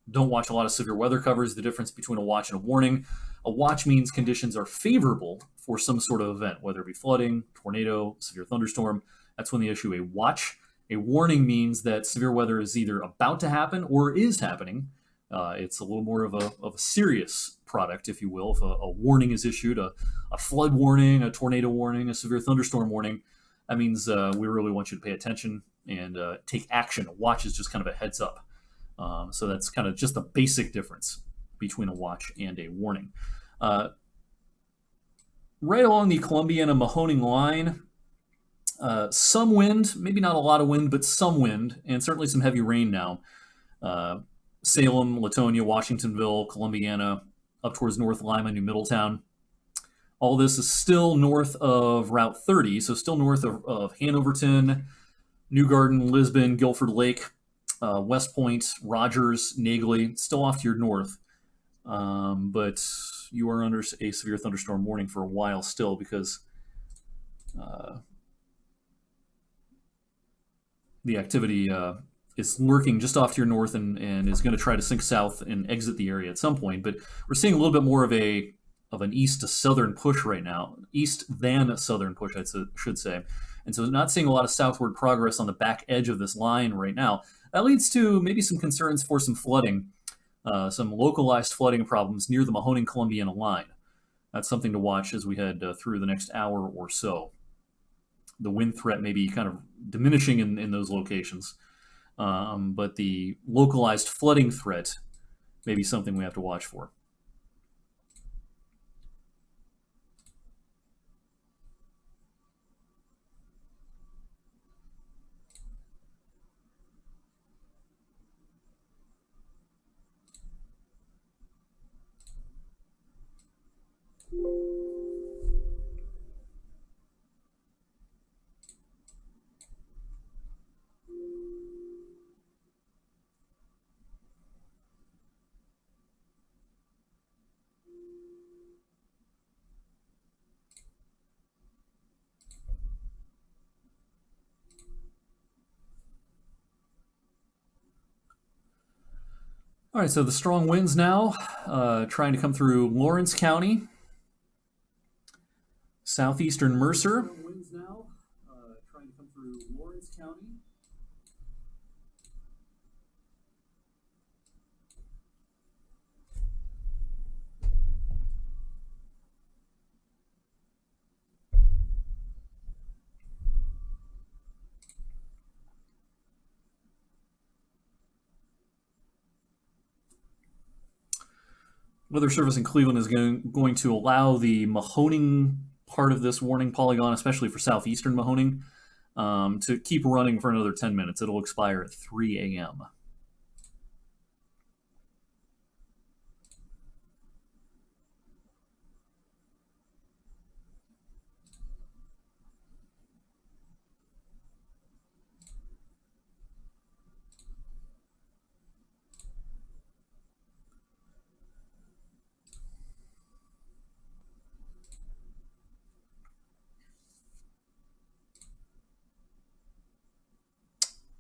don't watch a lot of severe weather covers, the difference between a watch and a warning. A watch means conditions are favorable for some sort of event, whether it be flooding, tornado, severe thunderstorm. That's when they issue a watch. A warning means that severe weather is either about to happen or is happening. It's a little more of a serious product, if you will. If a warning is issued, a flood warning, a tornado warning, a severe thunderstorm warning, that means we really want you to pay attention and take action. A watch is just kind of a heads up. So that's kind of just the basic difference between a watch and a warning. Right along the Columbiana-Mahoning line, some wind, maybe not a lot of wind, but some wind, and certainly some heavy rain now. Salem, Latonia, Washingtonville, Columbiana, up towards North Lima, New Middletown. All this is still north of Route 30, so still north of Hanoverton, New Garden, Lisbon, Guilford Lake, West Point, Rogers, Nagley, still off to your north. But you are under a severe thunderstorm warning for a while still, because the activity is lurking just off to your north and is going to try to sink south and exit the area at some point. But we're seeing a little bit more of an east to southern push right now, east than southern push, I should say. And so not seeing a lot of southward progress on the back edge of this line right now. That leads to maybe some concerns for some flooding, some localized flooding problems near the Mahoning-Columbiana line. That's something to watch as we head through the next hour or so. The wind threat may be kind of diminishing in those locations, but the localized flooding threat may be something we have to watch for. All right, so the strong winds now trying to come through Lawrence County, southeastern Mercer. Strong winds now trying to come through Lawrence County. Weather Service in Cleveland is going to allow the Mahoning part of this warning polygon, especially for southeastern Mahoning, to keep running for another 10 minutes. It'll expire at 3 a.m.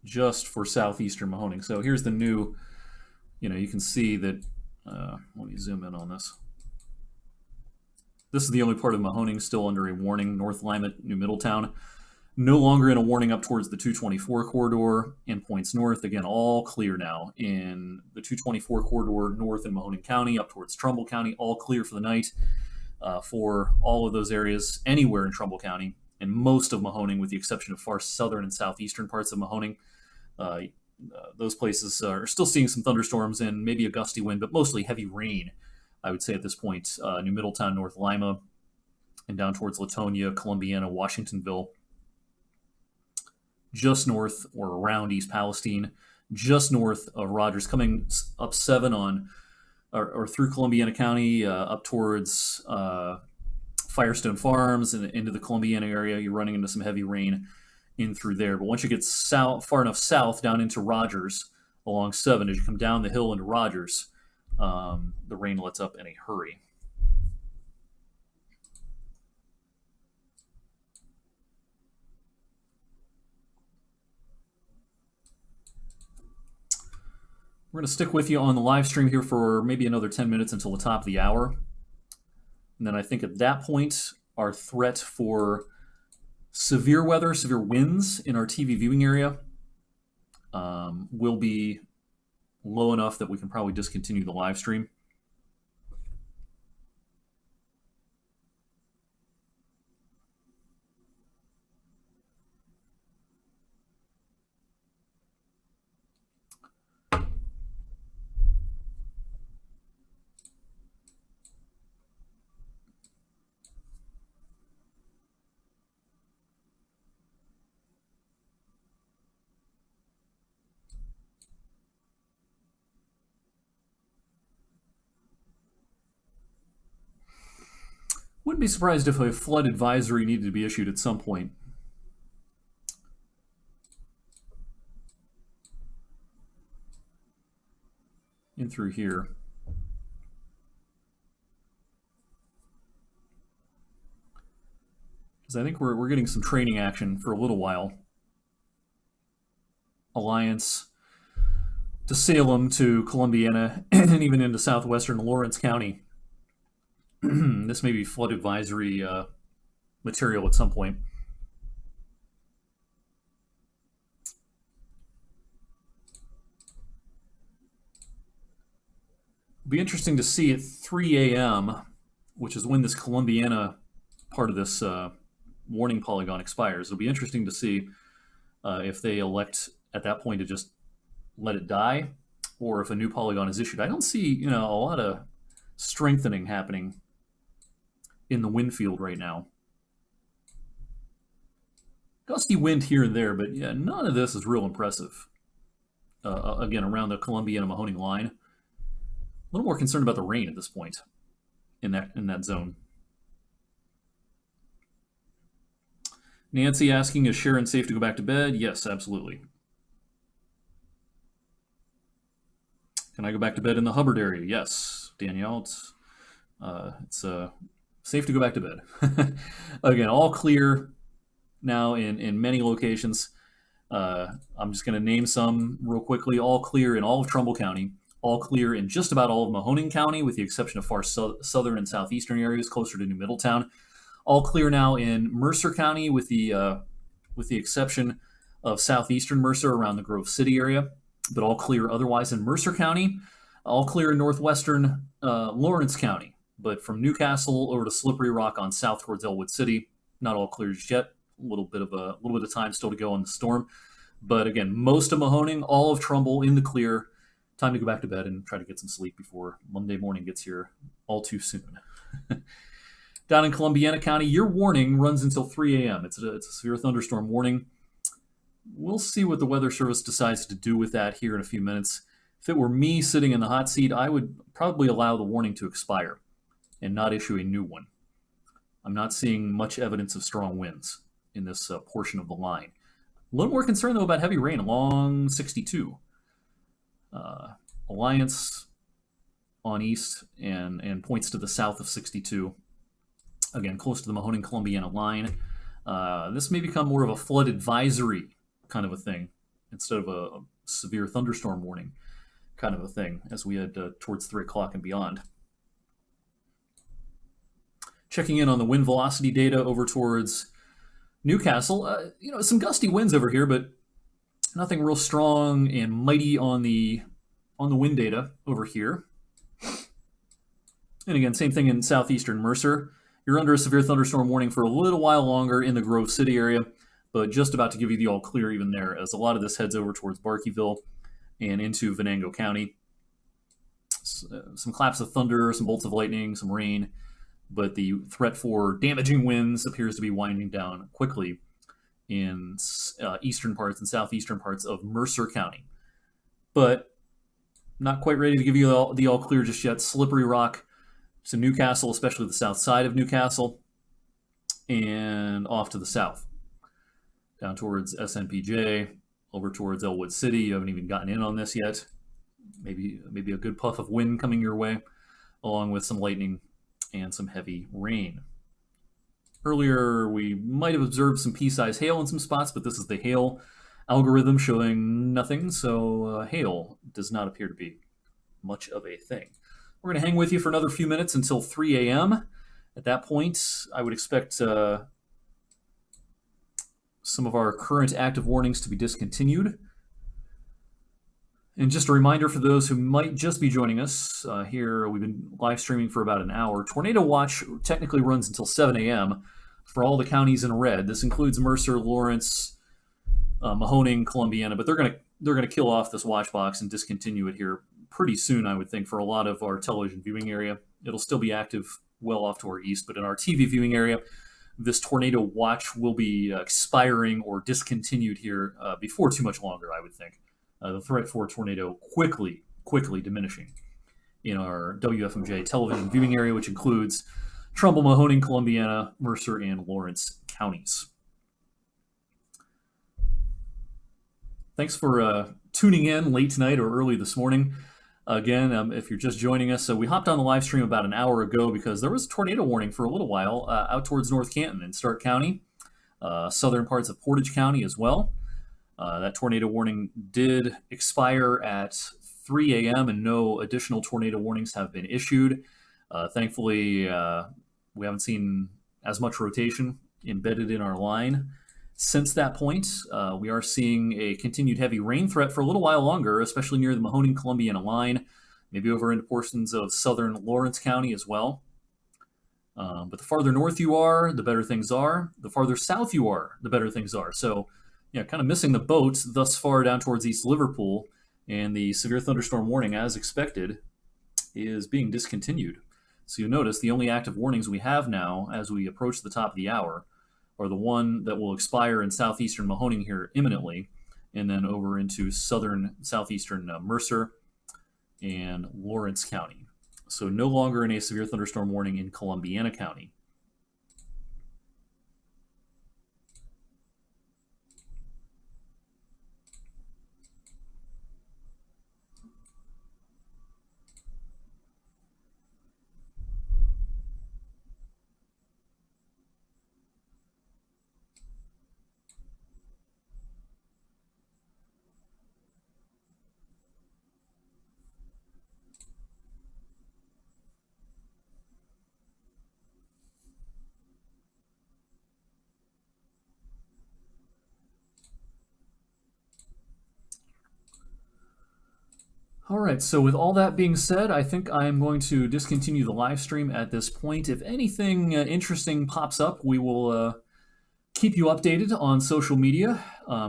Just for southeastern Mahoning. So here's the new, you can see that, let me zoom in on this. This is the only part of Mahoning still under a warning, North Lima, New Middletown. No longer in a warning up towards the 224 corridor and points north. Again, all clear now in the 224 corridor north in Mahoning County, up towards Trumbull County, all clear for the night for all of those areas anywhere in Trumbull County, and most of Mahoning, with the exception of far southern and southeastern parts of Mahoning. Those places are still seeing some thunderstorms and maybe a gusty wind, but mostly heavy rain, I would say at this point. New Middletown, North Lima, and down towards Latonia, Columbiana, Washingtonville, just north or around East Palestine, just north of Rogers, coming up 7 on or through Columbiana County, up towards Firestone Farms and into the Columbiana area. You're running into some heavy rain in through there. But once you get far enough south down into Rogers along 7, as you come down the hill into Rogers, the rain lets up in a hurry. We're going to stick with you on the live stream here for maybe another 10 minutes until the top of the hour. And then I think at that point, our threat for severe weather, severe winds in our TV viewing area will be low enough that we can probably discontinue the live stream. Wouldn't be surprised if a flood advisory needed to be issued at some point. In through here. Because I think we're getting some training action for a little while. Alliance to Salem, to Columbiana, and even into southwestern Lawrence County. This may be flood advisory material at some point. It'll be interesting to see at 3 a.m., which is when this Columbiana part of this warning polygon expires. It'll be interesting to see if they elect at that point to just let it die, or if a new polygon is issued. I don't see, a lot of strengthening happening in the wind field right now. Gusty wind here and there, but yeah, none of this is real impressive. Again, around the Columbiana Mahoning line. A little more concerned about the rain at this point in that zone. Nancy asking, is Sharon safe to go back to bed? Yes, absolutely. Can I go back to bed in the Hubbard area? Yes, Danielle. It's safe to go back to bed. Again, all clear now in many locations. I'm just going to name some real quickly. All clear in all of Trumbull County. All clear in just about all of Mahoning County, with the exception of far southern and southeastern areas closer to New Middletown. All clear now in Mercer County, with the exception of southeastern Mercer around the Grove City area, but all clear otherwise in Mercer County. All clear in northwestern Lawrence County, but from Newcastle over to Slippery Rock on south towards Elwood City, not all clear just yet. A little bit of time still to go on the storm. But again, most of Mahoning, all of Trumbull in the clear. time to go back to bed and try to get some sleep before Monday morning gets here all too soon. Down in Columbiana County, your warning runs until 3 a.m. It's a severe thunderstorm warning. We'll see what the Weather Service decides to do with that here in a few minutes. If it were me sitting in the hot seat, I would probably allow the warning to expire and not issue a new one. I'm not seeing much evidence of strong winds in this portion of the line. A little more concerned, though, about heavy rain along 62. Alliance on east and points to the south of 62. Again, close to the Mahoning-Columbiana line. This may become more of a flood advisory kind of a thing instead of a severe thunderstorm warning kind of a thing as we head towards 3 o'clock and beyond. Checking in on the wind velocity data over towards Newcastle. Some gusty winds over here, but nothing real strong and mighty on the wind data over here. And again, same thing in southeastern Mercer. You're under a severe thunderstorm warning for a little while longer in the Grove City area, but just about to give you the all clear even there, as a lot of this heads over towards Barkeyville and into Venango County. Some claps of thunder, some bolts of lightning, some rain, but the threat for damaging winds appears to be winding down quickly in eastern parts and southeastern parts of Mercer County. But not quite ready to give you the all clear just yet. Slippery Rock to Newcastle, especially the south side of Newcastle, and off to the south, down towards SNPJ, over towards Elwood City. You haven't even gotten in on this yet. Maybe a good puff of wind coming your way, along with some lightning and some heavy rain. Earlier, we might have observed some pea-sized hail in some spots, but this is the hail algorithm showing nothing, so hail does not appear to be much of a thing. We're going to hang with you for another few minutes until 3 a.m. At that point, I would expect some of our current active warnings to be discontinued. And just a reminder for those who might just be joining us, here we've been live streaming for about an hour. Tornado Watch technically runs until 7 a.m. for all the counties in red. This includes Mercer, Lawrence, Mahoning, Columbiana, but they're going to kill off this watch box and discontinue it here pretty soon, I would think, for a lot of our television viewing area. It'll still be active well off to our east, but in our TV viewing area, this tornado watch will be expiring or discontinued here before too much longer, I would think. The threat for a tornado quickly diminishing in our WFMJ television viewing area, which includes Trumbull, Mahoning, Columbiana, Mercer, and Lawrence counties. Thanks for tuning in late tonight or early this morning. Again, if you're just joining us, we hopped on the live stream about an hour ago because there was a tornado warning for a little while out towards North Canton and Stark County, southern parts of Portage County as well. That tornado warning did expire at 3 a.m. and no additional tornado warnings have been issued. Thankfully, we haven't seen as much rotation embedded in our line since that point. We are seeing a continued heavy rain threat for a little while longer, especially near the Mahoning-Columbiana line, maybe over into portions of southern Lawrence County as well. But the farther north you are, the better things are. The farther south you are, the better things are. So, kind of missing the boat thus far down towards East Liverpool, and the severe thunderstorm warning, as expected, is being discontinued. So you'll notice the only active warnings we have now as we approach the top of the hour are the one that will expire in southeastern Mahoning here imminently, and then over into southeastern Mercer and Lawrence County. So no longer in a severe thunderstorm warning in Columbiana County. All right, so with all that being said, I think I'm going to discontinue the live stream at this point. If anything interesting pops up, we will keep you updated on social media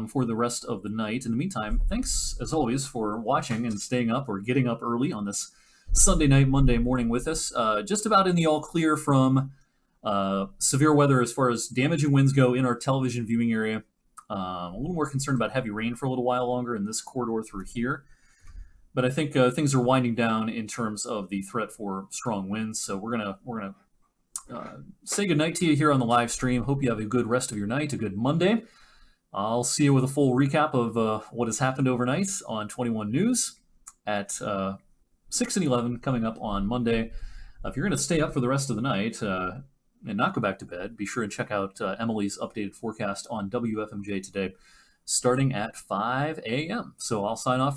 for the rest of the night. In the meantime, thanks as always for watching and staying up or getting up early on this Sunday night, Monday morning with us. Just about in the all clear from severe weather as far as damaging winds go in our television viewing area. A little more concerned about heavy rain for a little while longer in this corridor through here. But I think things are winding down in terms of the threat for strong winds. So we're gonna say goodnight to you here on the live stream. Hope you have a good rest of your night, a good Monday. I'll see you with a full recap of what has happened overnight on 21 News at 6 and 11 coming up on Monday. If you're going to stay up for the rest of the night and not go back to bed, be sure and check out Emily's updated forecast on WFMJ today, starting at 5 a.m. So I'll sign off.